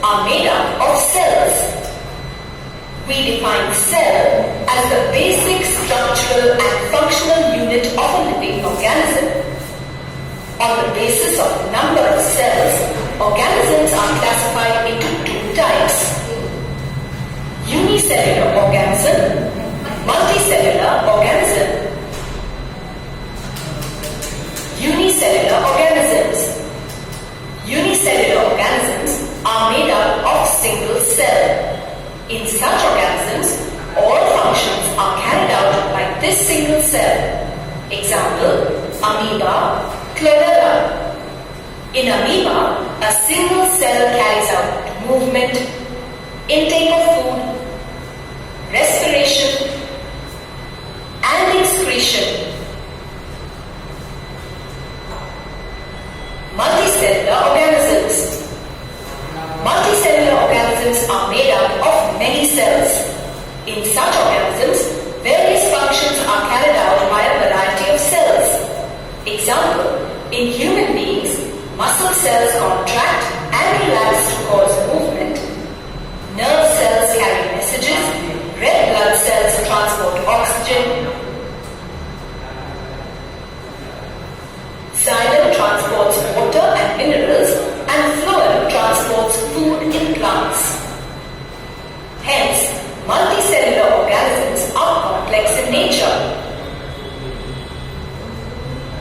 are made up of cells. We define cell as the basic structural and functional unit of a living organism. On the basis of the number of cells, organisms are classified into two types: unicellular organism, multicellular organism. Unicellular organisms. Unicellular organisms are made up of single cell. In such organisms, all functions are carried out by this single cell. Example, amoeba, chlorella. In amoeba, a single cell carries out movement, intake of food, respiration, and excretion. Multicellular organisms. Multicellular organisms are made up of many cells. In such organisms, various functions are carried out by a variety of cells. Example, in human beings, muscle cells contract and relax to cause movement. Nerve cells carry messages. Red blood cells transport oxygen. Xylem transports water and minerals, and phloem transports food in plants. Hence, multicellular organisms are complex in nature.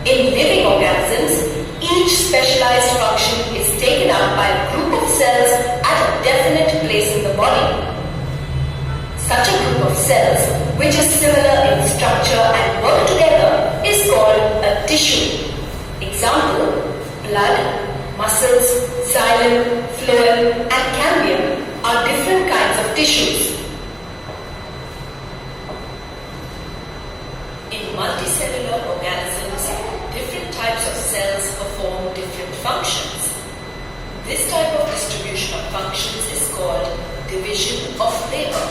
In living organisms, each specialized function is taken up by a group of cells at a definite place in the body. Such a group of cells, which is similar in structure and work together, is called a tissue. Example, blood, muscles, xylem, phloem, and cambium are different kinds of tissues. In multicellular organisms, different types of cells perform different functions. This type of distribution of functions is called division of labor.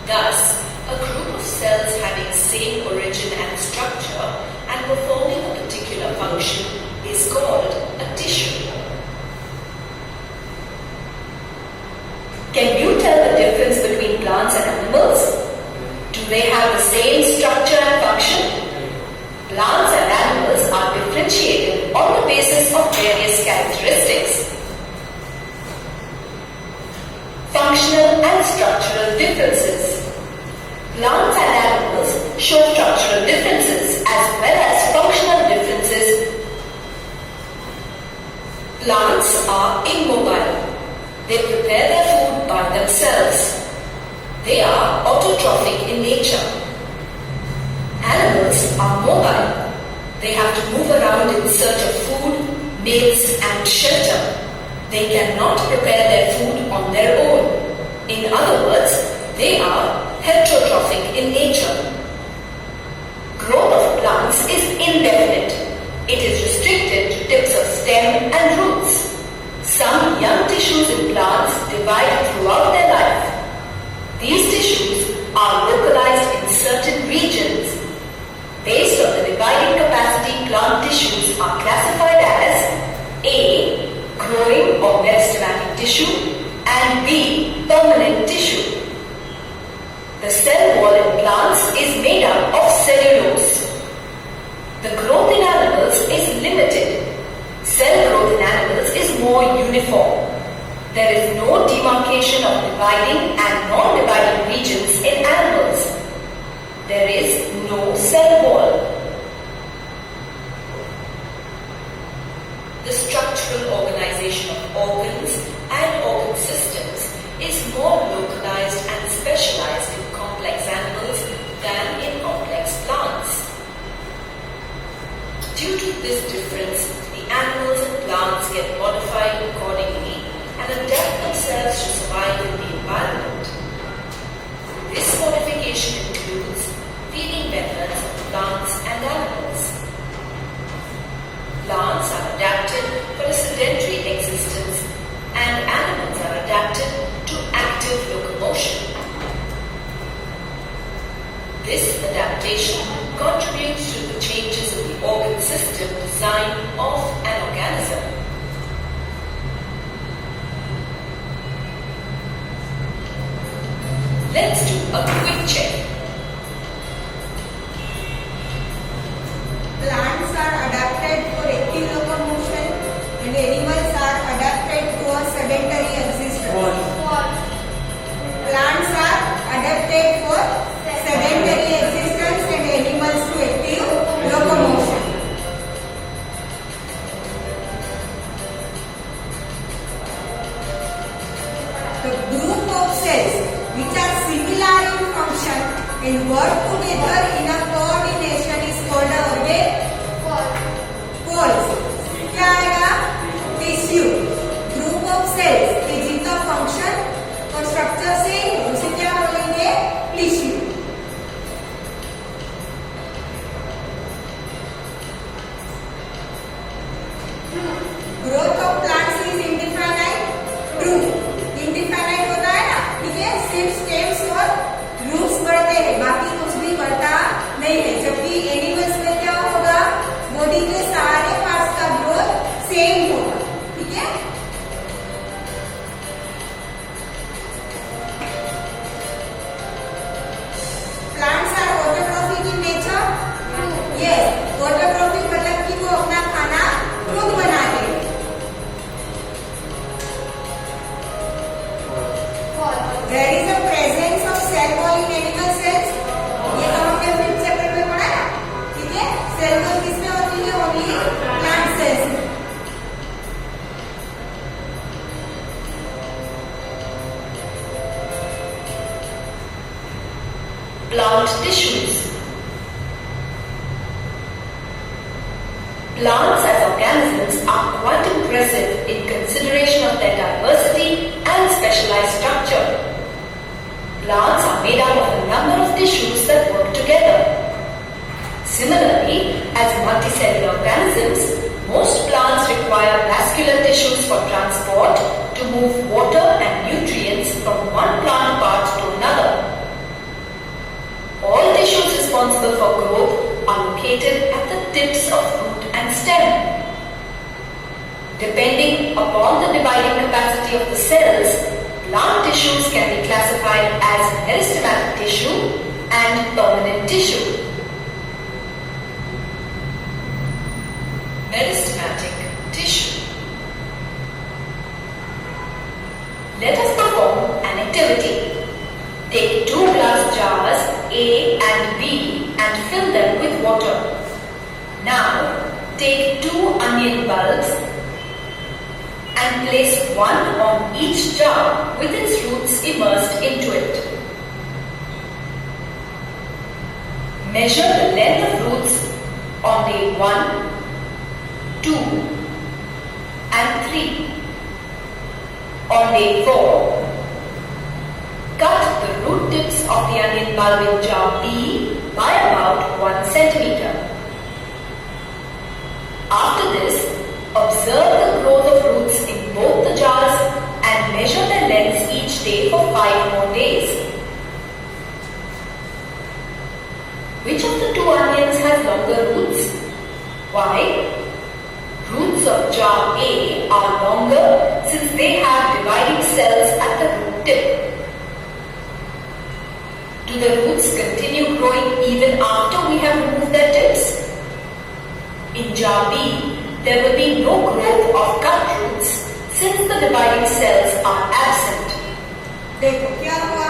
Thus, a group of cells having same origin and structure and performing a particular function is called a tissue. Can you tell the difference between plants and animals? Do they have the same structure and function? Plants and animals are differentiated on the basis of various characteristics. Functional and structural differences. Plants and animals show structural differences as well as functional differences. Plants are immobile. They prepare their food by themselves. They are autotrophic in nature. Animals are mobile. They have to move around in search of food, mates, and shelter. They cannot prepare their food on their own. In other words, they are heterotrophic in nature. Growth of plants is indefinite. It is restricted to tips of stem and roots. Some young tissues in plants divide throughout their life. These tissues are localized in certain regions. Based on the dividing capacity, plant tissues are classified as A. Growing or meristematic tissue, and B. Permanent tissue. The cell wall in plants is made up of cellulose. The growth in animals is limited. Cell growth in animals is more uniform. There is no demarcation of dividing and non-dividing regions in animals. There is no cell wall. The structural organization of organs and organ systems is more localized and specialized in complex animals than in complex plants. Due to this difference, the animals and plants get modified accordingly and adapt themselves to survive in the environment. This modification includes feeding methods of plants and animals. Plants are adapted for a sedentary existence and animals are adapted to active locomotion. This adaptation contributes to the changes in the organ system design of an organism. and work together in a coordination is called a organ. Cells. क्या आएगा? Tissue. Group of cells कि जिनका function और structure same हो उसे क्या बोलेंगे? Tissue. Growth of plants is indefinite. True. Indefinite होता है ना, ठीक है? सिर्फ stems और roots बढ़ते हैं, बाकी कुछ भी बढ़ता नहीं है. जबकि एनिमल्स में क्या होगा? बॉडी के सारे पार्ट्स का ग्रोथ सेम होगा, ठीक है? Plants are autotrophic in nature. Yes, autotrophic मतलब कि वो अपना खाना खुद बनाते हैं. There is a presence of cell wall in animal cells. ये तो हमने 5th चैप्टर में पढ़ा ना, ठीक है? सेल वॉल किसमें होती है? ओनली प्लांट सेल्स में. Plant tissues. Plants as organisms are quite impressive in consideration of their diversity and specialized structure. Plants are made up of a number of tissues that work together. Similarly, as multicellular organisms, most plants require vascular tissues for transport to move water and nutrients from one plant part to another. All tissues responsible for growth are located at the tips of root and stem. Depending upon the dividing capacity of the cells, plant tissues can be classified as meristematic tissue and permanent tissue. Meristematic tissue. Let us perform an activity. Take 2 glass jars A and B and fill them with water. Now take 2 onion bulbs and place one on each jar with its roots immersed into it. Measure the length of roots on day 1, 2 and 3. On day 4, cut the root tips of the onion bulb in jar B by about 1 centimeter. After this, observe the growth of roots in both the jars and measure their lengths each day for 5 more days. Which of the 2 onions has longer roots? Why? Roots of jar A are longer since they have dividing cells at the root tip. Do the roots continue growing even after we have removed their tips? In jar B, there will be no growth of cut roots since the dividing cells are absent. देखो क्या हुआ?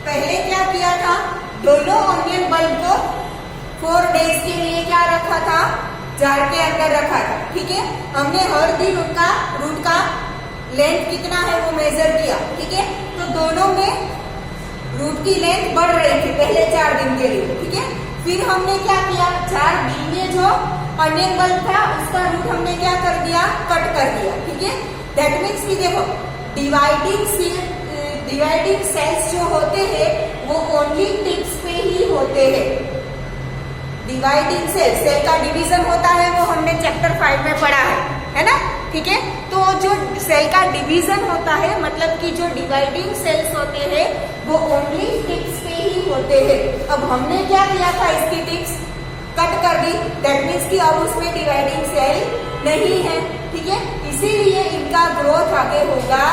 पहले क्या किया था? दोनों onion bulb को 4 days के लिए क्या रखा था? जार के अंदर रखा था, ठीक है? हमने हर दिन उनका रूट का लेंथ कितना है वो मेजर किया, ठीक है? तो दोनों में रूट की लेंथ बढ़ रही थी पहले 4 दिन के लिए, ठीक है? फिर हमने क्या किया? जार बी में जो ऑनियन बल्ब था उसका रूट हमने क्या कर दिया? कट कर दिया, ठीक है? दैट मीन्स कि देखो डिवाइडिंग सेल्स जो होते हैं वो ओनली टिप्स पे ही होते हैं. डिवाइडिंग सेल का डिवीजन होता है वो हमने चैप्टर 5 में पढ़ा है ना? ठीक है? तो जो सेल का डिवीजन होता है मतलब कि जो डिवाइडिंग सेल्स होते हैं वो ओनली टिप्स पे ही होते हैं. अब हमने क्या किया था? इसकी टिप्स कट कर दी. दैट मीन्स कि अब उसमें डिवाइडिंग सेल नहीं है, ठीक है? इसीलिए इनका ग्रोथ आगे होगा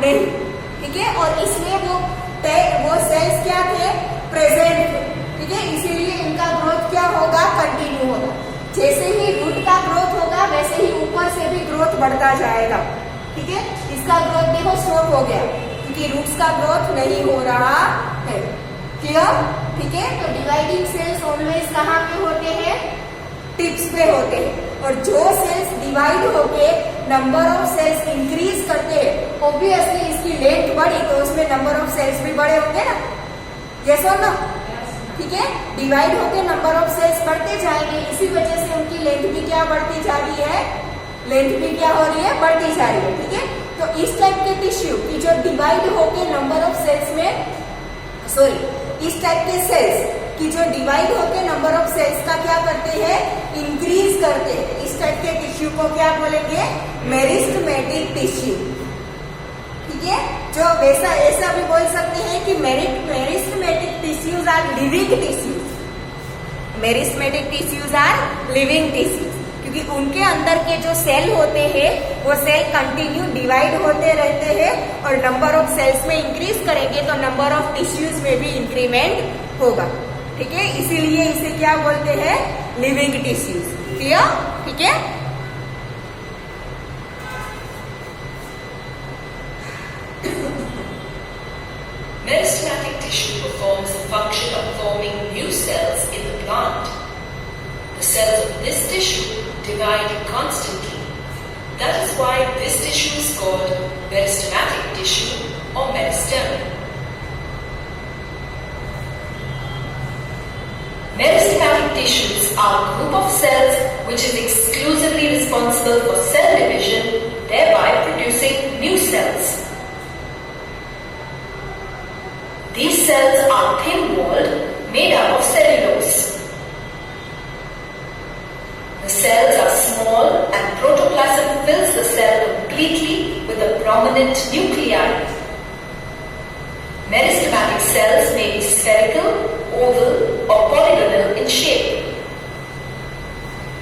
नहीं, ठीक है? और इसमें वो सेल्स क्या थे? प्रेजेंट थे, ठीक है? इसीलिए इनका ग्रोथ क्या होगा? कंटिन्यू होगा. जैसे ही रूट का ग्रोथ होगा वैसे ही ऊपर से भी ग्रोथ बढ़ता जाएगा, ठीक है? इसका ग्रोथ देखो स्टॉप हो गया क्योंकि रूट्स का ग्रोथ नहीं हो रहा है. क्लियर? ठीक है? तो डिवाइडिंग सेल्स ऑलवेज कहाँ पे होते हैं? टिप्स पे होते हैं. और जो सेल्स डिवाइड होके नंबर ऑफ सेल्स इंक्रीज करते हैं ऑब्वियसली इसकी लेंथ बढ़ी तो उसमें नंबर ऑफ सेल्स भी बड़े होंगे ना. यस और नो? ठीक है, डिवाइड होके नंबर ऑफ सेल्स बढ़ते जाएंगे, इसी वजह से उनकी लेंथ भी क्या बढ़ती जा रही है, लेंथ भी क्या हो रही है, बढ़ती जा रही है। ठीक है, तो इस टाइप के टिश्यू की जो डिवाइड होके नंबर ऑफ सेल्स में, सॉरी, इस टाइप के सेल्स कि जो डिवाइड होके नंबर ऑफ सेल्स का क्या करते हैं, इंक्रीज करते हैं, इस टाइप के टिश्यू को क्या बोलेंगे, मेरिस्टेमेटिक टिश्यू। ठीक है, जो वैसा ऐसा भी बोल सकते हैं कि meristematic tissues are living tissues, meristematic tissues are living tissues, क्योंकि उनके अंदर के जो सेल होते हैं वो सेल कंटिन्यू डिवाइड होते रहते हैं और नंबर ऑफ सेल्स में इंक्रीज करेंगे तो नंबर ऑफ टिश्यूज में भी इंक्रीमेंट होगा। ठीक है, इसीलिए इसे क्या बोलते हैं, लिविंग टिश्यूज। क्लियर? ठीक है, Meristematic tissue performs the function of forming new cells in the plant. The cells of this tissue divide constantly. That is why this tissue is called meristematic tissue or meristem. Meristematic tissues are a group of cells which is exclusively responsible for cell division, thereby producing new cells. These cells are thin-walled, made up of cellulose. The cells are small and protoplasm fills the cell completely with a prominent nuclei. Meristematic cells may be spherical, oval or polygonal in shape.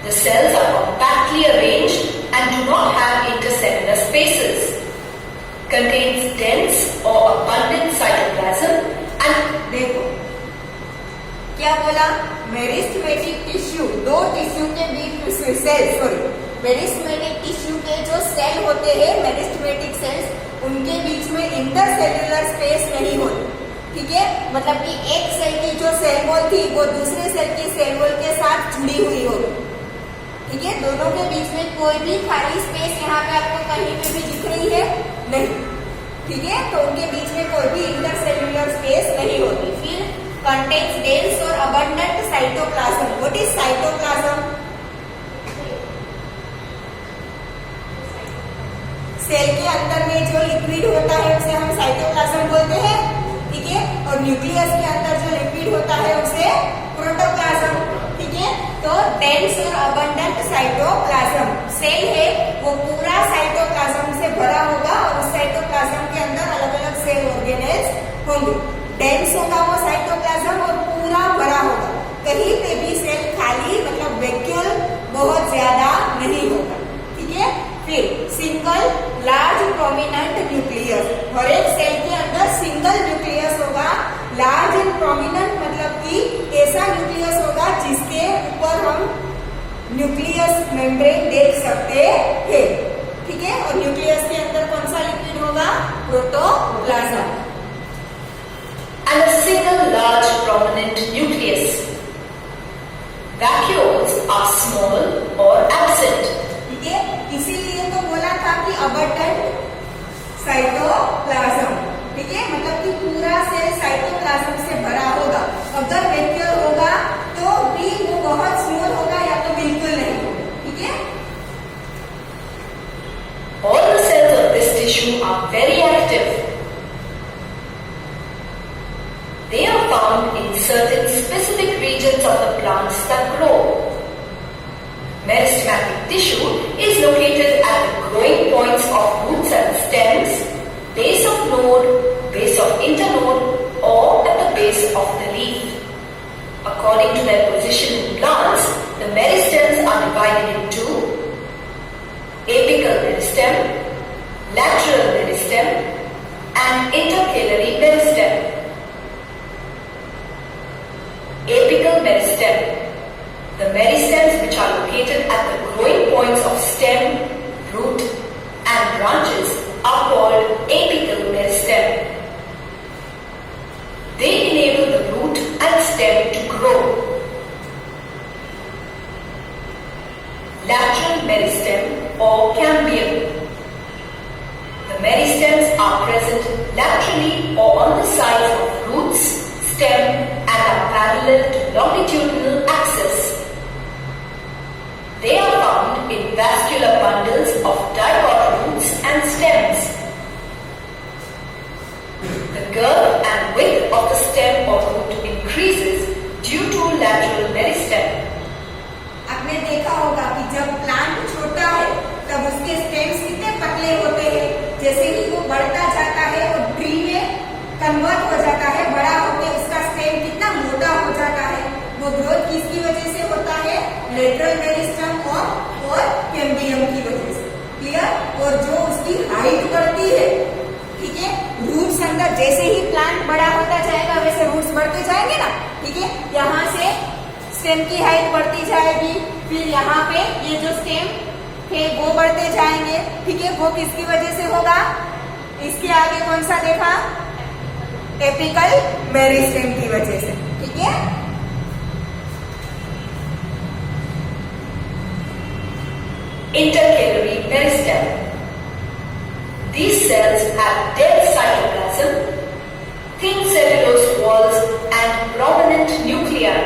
The cells are compactly arranged and do not have intercellular spaces. Contains dense or abundant cytoplasm and देखो क्या बोला, meristematic tissue, दो tissue के बीच cell, sorry, meristematic tissue के जो cell होते हैं, meristematic cells, उनके बीच में इंटरसेल्युलर स्पेस नहीं होती। ठीक है, मतलब कि एक सेल की जो सेल वॉल थी वो दूसरे सेल की सेल वॉल के साथ जुड़ी हुई होगी। ठीक है, दोनों के बीच में कोई भी खाली स्पेस यहाँ पे आपको कहीं पे भी दिख रही है नहीं। ठीक है, तो उनके बीच में कोई भी इंटरसेल्युलर स्पेस नहीं होती। फिर कंटेन्स डेंस और abundant cytoplasm. What is cytoplasm? Cell के अंदर में जो लिक्विड होता है उसे हम साइटोप्लाज्म बोलते हैं। ठीक है, और न्यूक्लियस के अंदर जो लिक्विड होता है उसे प्रोटोप्लाज्म। ठीक है, तो डेंस और अबंडेंट साइटोप्लाज्म, सेल है वो पूरा साइटोप्लाज्म से भरा होगा और उस साइटोप्लाज्म के अंदर अलग अलग सेल ऑर्गेनेल्स होंगे। डेंस होगा वो साइटोप्लाज्म और पूरा भरा होगा, कहीं पे भी सेल खाली मतलब वैक्यूल बहुत ज्यादा नहीं होगा। ठीक है, फिर सिंगल लार्ज प्रोमिनेंट न्यूक्लियस, हर एक सेल के अंदर सिंगल न्यूक्लियस होगा। लार्ज एंड प्रोमिनेंट मतलब कि ऐसा न्यूक्लियस होगा जिसके ऊपर हम न्यूक्लियस मेम्ब्रेन देख सकते हैं। ठीक है, और न्यूक्लियस के अंदर कौन सा लिक्विड होगा, protoplasm. And a single large prominent nucleus. Vacuoles are small or absent. ठीक है, इसीलिए तो बोला था कि अबंडेंट साइटोप्लाज्म। ठीक है, मतलब कि पूरा सेल साइटोप्लाज्म से भरा होगा। अगर वैक्यूल होगा तो भी वो बहुत स्मॉल होगा या तो बिल्कुल नहीं होगा। ठीक है, All the cells of this tissue are very active. They are found in certain specific regions of the plants that grow. Meristematic tissue is located at the growing points of roots and stems, base of node, base of internode, or at the base of the leaf. According to their position in plants, the meristems are divided into apical meristem, lateral meristem, and intercalary meristem. Apical meristem. The meristems which are located at the growing points of stem, root, and branches are called apical meristem. They enable the root and stem to grow. Lateral meristem or cambium. The meristems are present laterally or on the sides of roots, stem, and and are parallel to longitudinal axis. They are found in vascular bundles of dipod roots and stems. The girth and width of the stem or root increases due to lateral meristem. आपने देखा होगा कि जब plant छोटा है तब उसके stems कितने पतले होते हैं, जैसे ही वो बढ़ता जाता है और ट्री में कन्वर्ट हो जाता है, बड़ा होकर उसका स्टेम कितना मोटा हो जाता है। वो ग्रोथ किसकी वजह से होता है? लेटरल मेरिस्टम और कैम्बियम की वजह से। क्लियर? और जो उसकी हाइट बढ़ती है, ठीक है, रूट्स अंदर, जैसे ही प्लांट बड़ा होता जाएगा वैसे रूट्स बढ़ते जाएंगे ना, ठीक है। यहाँ से स्टेम की हाइट बढ़ती जाएगी, फिर यहाँ पे ये जो स्टेम है वो बढ़ते जाएंगे, ठीक है। वो किसकी वजह से होगा? इसके आगे कौन सा देखा? एपिकल मेरिस्टेम की वजह से, ठीक है। Intercalary meristem. These cells have dense cytoplasm, thin cellulose walls and prominent nuclei.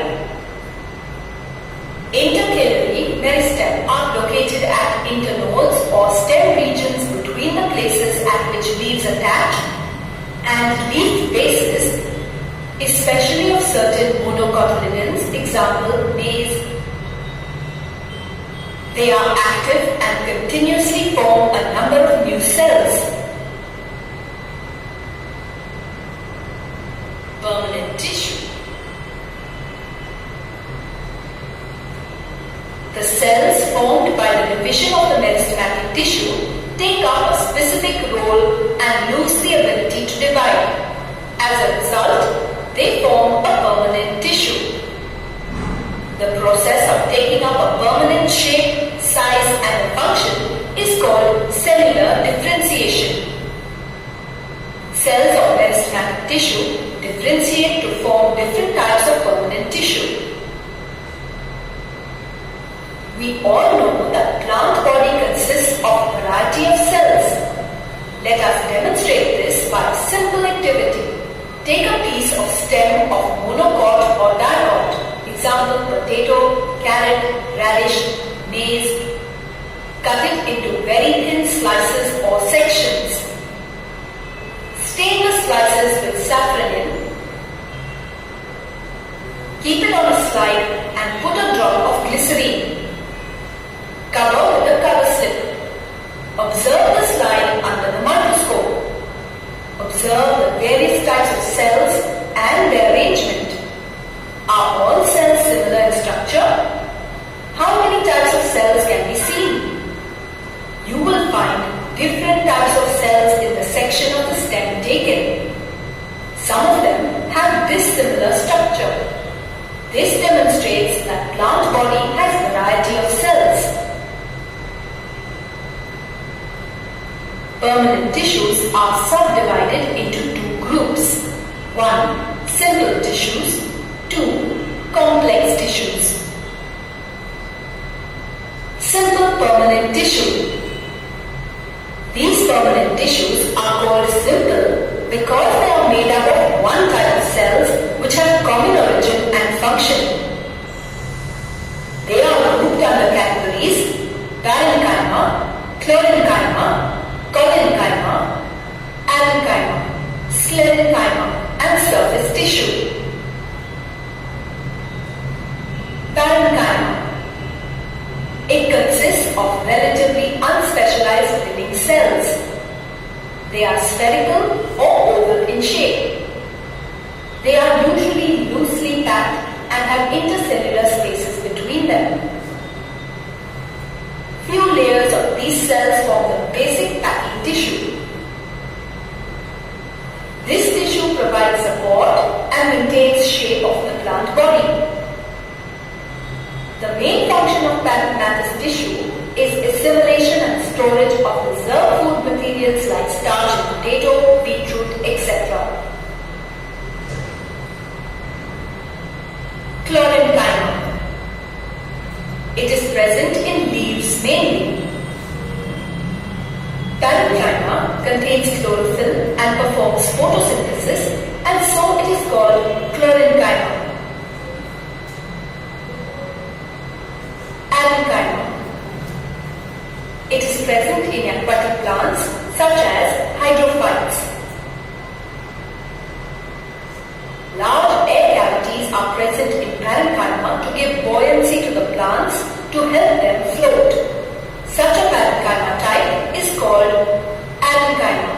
Intercalary meristem are located at internodes or stem regions between the places at which leaves attach and leaf bases, especially of certain monocotyledons, example maize. They are active and continuously form a number of new cells. Permanent tissue. The cells formed by the division of the meristematic tissue take up a specific role and lose the ability to divide. As a result, they form a permanent tissue. The process of taking up a permanent shape, size and function is called cellular differentiation. Cells of meristematic tissue differentiate to form different types of permanent tissue. We all know that plant body consists of a variety of cells. Let us demonstrate this by a simple activity. Take a piece of stem of monocot or dicot, example potato, carrot, radish, maize. Cut it into very thin slices or sections. Stain the slices with safranin. Keep it on a slide and put a drop of glycerine. Cover with a cover slip. Observe the slide under the microscope. Observe the various types of cells and their arrangement. Are all cells similar in structure? How many types of cells can be seen? You will find different types of cells in the section of the stem taken. Some of them have dissimilar structure. This demonstrates that plant body has a variety of cells. Permanent tissues are subdivided into two groups. 1. Simple tissues. 2. Complex tissues. Simple permanent tissue. These permanent tissues are called simple because they are made up of one type of cells which have common origin and function. They are grouped under categories parenchyma, chlorenchyma, collenchyma, arenchyma, sclerenchyma and surface tissue. Parenchyma. It consists of relatively unspecialized living cells. They are spherical or oval in shape. They are usually loosely packed and have intercellular spaces between them. Few layers of these cells form the basic packing tissue. This tissue provides support and maintains shape of the plant body. The main function of parenchymatous tissue is assimilation and storage of reserved food materials like starch in potato, beetroot, etc. Chlorenchyma. It is present in leaves mainly. Parenchyma contains chlorophyll and performs photosynthesis, and so it is called chlorenchyma. present in aquatic plants such as hydrophytes. Large air cavities are present in parenchyma to give buoyancy to the plants to help them float. Such a parenchyma type is called parenchyma.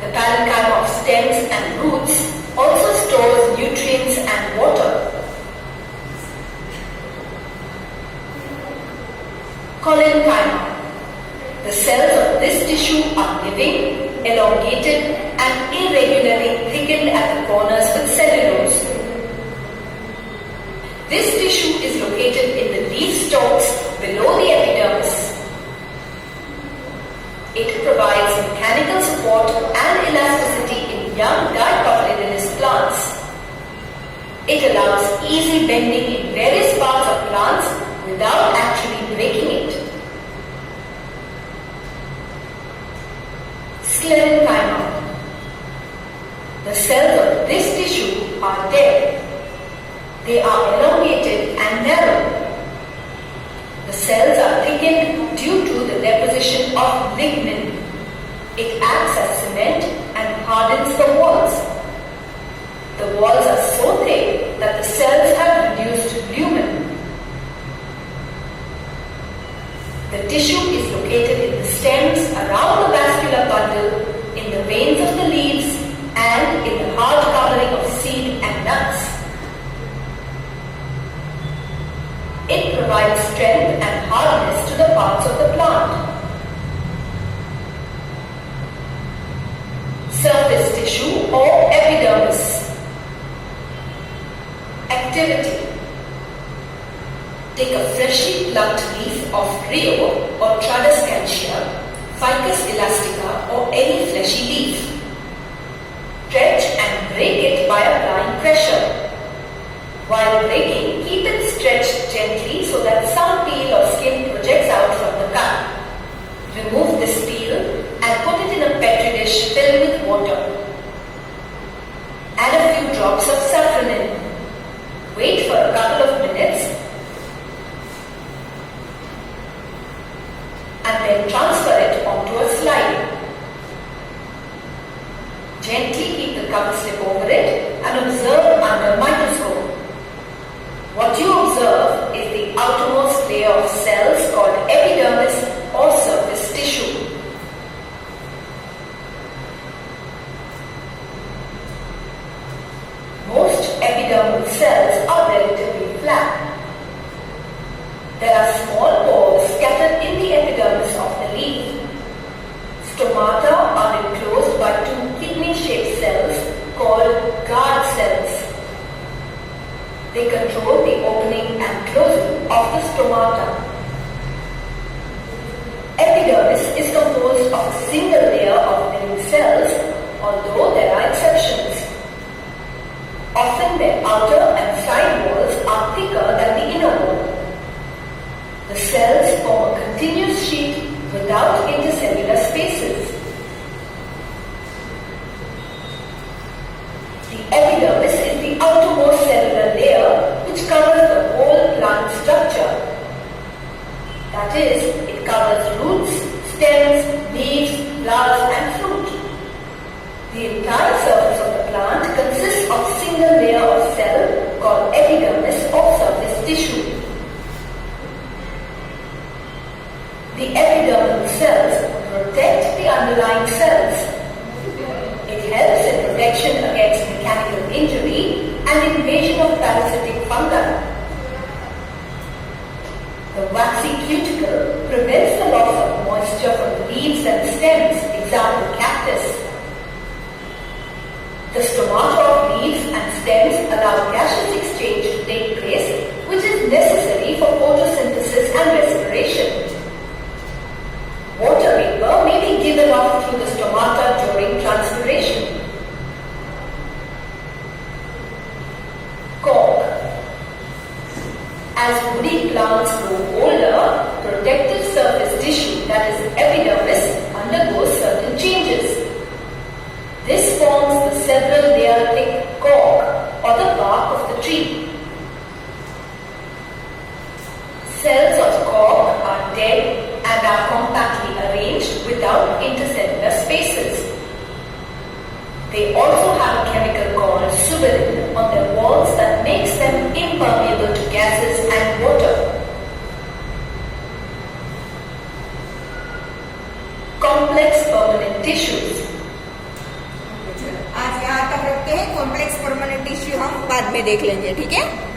The parenchyma of stems and roots also stores nutrients and water. Collenchyma. The cells of this tissue are living, elongated and irregularly thickened at the corners with cellulose. This tissue is located in the leaf stalks below the epidermis. It provides mechanical support and elasticity in young dicotyledonous plants. It allows easy bending in various parts of plants without actually breaking it. Sclerenchyma. The cells of this tissue are dead. They are elongated and narrow. The cells are thickened due to the deposition of lignin. It acts as cement and hardens the walls. The walls are so thick that the cells have reduced lumen. The tissue is located in the stems around the vascular bundle, in the veins of the leaves, and in the hard covering of seed and nuts. It provides strength and hardness to the parts of the plant. Surface tissue or epidermis. Activity. Take a freshly plucked leaf of Rio or Tradescantia, Ficus elastica or any fleshy leaf. Stretch and break it by applying pressure. While breaking, keep it stretched gently so that some peel or skin projects out from the cut. Remove this peel and put it in a petri dish filled with water. Add a few drops of saffron in. Wait for a couple of minutes and then transfer it onto a slide. Gently keep the cover slip over it and observe under a microscope. What you observe is the outermost layer of cells called epidermis or surface tissue. Most epidermal cells are relatively flat. There are small pores scattered in the epidermis of the leaf. Stomata are enclosed by two kidney-shaped cells called guard cells. They control the opening and closing of the stomata. Epidermis is composed of a single layer of living cells, although there are exceptions. Often their outer and side walls are thicker than the inner wall. The cells form a continuous sheet without intercellular spaces. The epidermis is the outermost cellular layer which covers the whole plant structure. That is, it covers roots, stems, leaves, flowers and fruit. The entire surface of the plant consists of a single layer of cell called epidermis or surface tissue. The epidermal cells protect the underlying cells. It helps in protection against mechanical injury and invasion of parasitic fungi. The waxy cuticle prevents the loss of moisture from leaves and stems, example cactus. The stomata of leaves and stems allow gaseous exchange to take place, which is necessary for photosynthesis and respiration. Water vapor may be given off through the stomata during transpiration. Cork. As woody plants grow older, protective surface tissue, that is epidermis, undergoes certain changes. This forms the several layer thick They also have a chemical called suberin on their walls that makes them impermeable to gases and water. Complex permanent tissues. आज यहाँ तक रखते हैं, complex permanent tissue हम बाद में देख लेंगे, ठीक है।